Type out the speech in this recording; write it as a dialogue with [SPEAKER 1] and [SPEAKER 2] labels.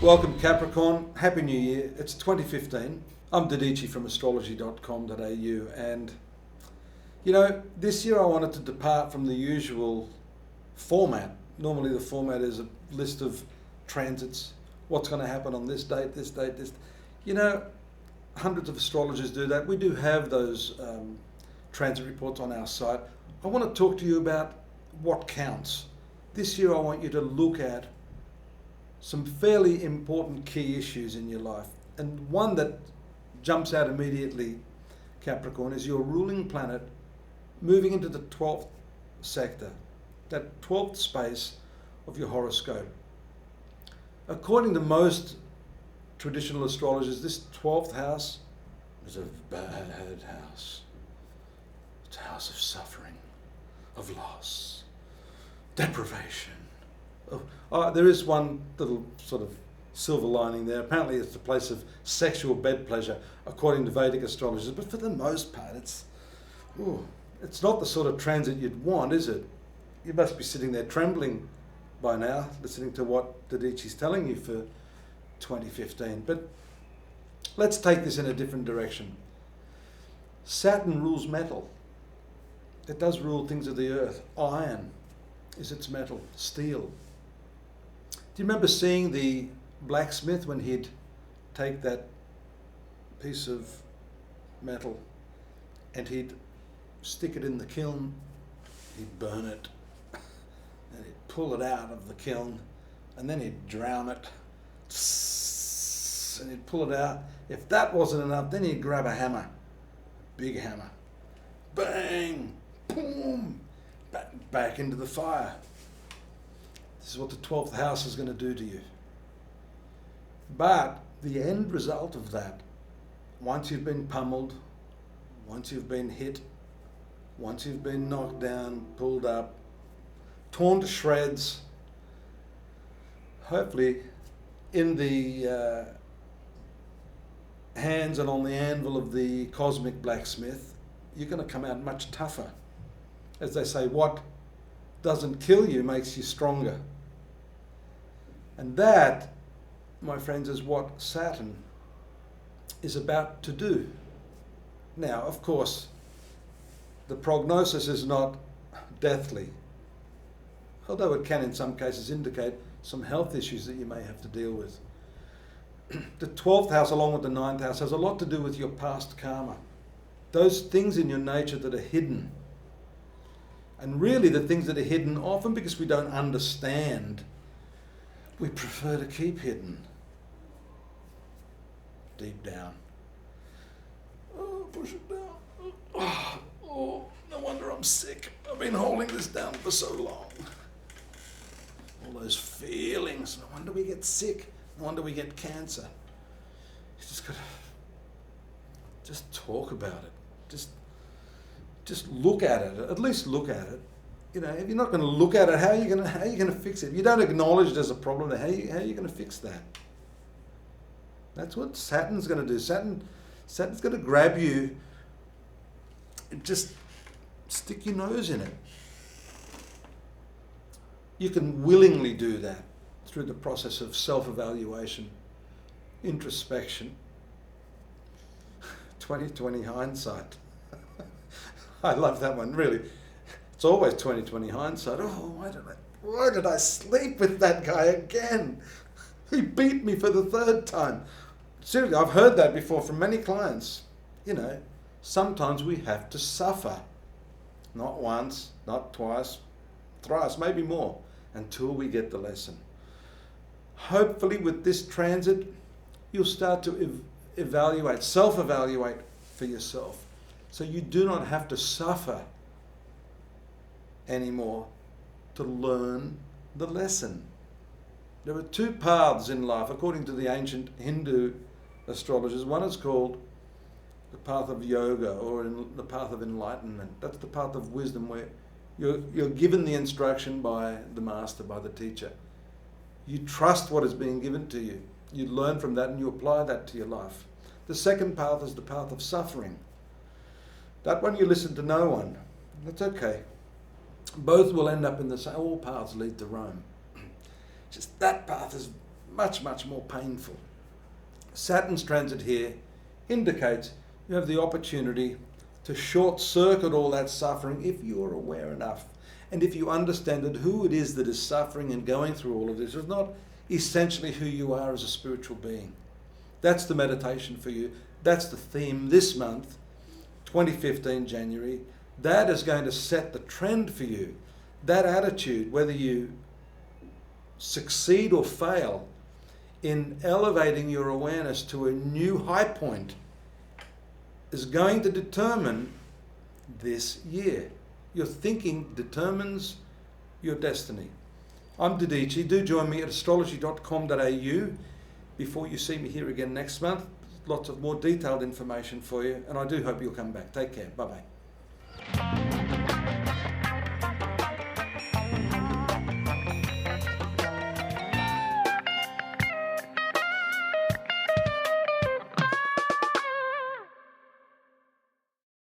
[SPEAKER 1] Welcome Capricorn, Happy New Year. It's 2015. I'm Dadhichi from astrology.com.au, and this year I wanted to depart from the usual format. Normally the format is a list of transits, what's going to happen on this date, this date, this. Hundreds of astrologers do that. We do have those transit reports on our site. I want to talk to you about what counts. This year I want you to look at some fairly important key issues in your life. And one that jumps out immediately, Capricorn, is your ruling planet moving into the 12th sector, that 12th space of your horoscope. According to most traditional astrologers, this 12th house is a bad house. It's a house of suffering, of loss, deprivation. There is one little sort of silver lining there. Apparently it's a place of sexual bed pleasure, according to Vedic astrologers, but for the most part it's not the sort of transit you'd want, is it? You must be sitting there trembling by now, listening to what Dadhichi's telling you for 2015. But let's take this in a different direction. Saturn rules metal. It does rule things of the earth. Iron is its metal, steel. Do you remember seeing the blacksmith when he'd take that piece of metal and he'd stick it in the kiln, he'd burn it, and he'd pull it out of the kiln, and then he'd drown it, and he'd pull it out. If that wasn't enough, then he'd grab a hammer, big hammer, bang, boom, back into the fire. This is what the 12th house is going to do to you. But the end result of that, once you've been pummeled, once you've been hit, once you've been knocked down, pulled up, torn to shreds, hopefully in the hands and on the anvil of the cosmic blacksmith, you're going to come out much tougher. As they say, what doesn't kill you makes you stronger. And that, my friends, is what Saturn is about to do. Now, of course, the prognosis is not deathly, although it can in some cases indicate some health issues that you may have to deal with. The 12th house, along with the 9th house, has a lot to do with your past karma. Those things in your nature that are hidden. And really the things that are hidden, often because we don't understand, we prefer to keep hidden. Deep down. Oh, push it down. Oh, no wonder I'm sick. I've been holding this down for so long. All those feelings. No wonder we get sick. No wonder we get cancer. You just got to talk about it. Just look at it. At least look at it. If you're not going to look at it, how are you going to fix it? If you don't acknowledge there's a problem, how are you going to fix that? That's what Saturn's going to do. Saturn's going to grab you and just stick your nose in it. You can willingly do that through the process of self-evaluation, introspection, 20/20 hindsight. I love that one, really. It's always 20/20 hindsight. Oh, why did I sleep with that guy again? He beat me for the third time. Seriously, I've heard that before from many clients. Sometimes we have to suffer. Not once, not twice, thrice, maybe more, until we get the lesson. Hopefully with this transit, you'll start to evaluate, self-evaluate for yourself. So you do not have to suffer anymore to learn the lesson. There are two paths in life, according to the ancient Hindu astrologers. One is called the path of yoga, or the path of enlightenment. That's the path of wisdom, where you're given the instruction by the master, by the teacher. You trust what is being given to you. You learn from that and you apply that to your life. The second path is the path of suffering. That one you listen to no one. That's okay. Both will end up in the same. All paths lead to Rome. Just that path is much, much more painful. Saturn's transit here indicates you have the opportunity to short circuit all that suffering if you're aware enough. And if you understand that who it is that is suffering and going through all of this is not essentially who you are as a spiritual being. That's the meditation for you. That's the theme this month, 2015 January. That is going to set the trend for you. That attitude, whether you succeed or fail in elevating your awareness to a new high point, is going to determine this year. Your thinking determines your destiny. I'm Dadhichi. Do join me at astrology.com.au before you see me here again next month. Lots of more detailed information for you, and I do hope you'll come back. Take care. Bye-bye.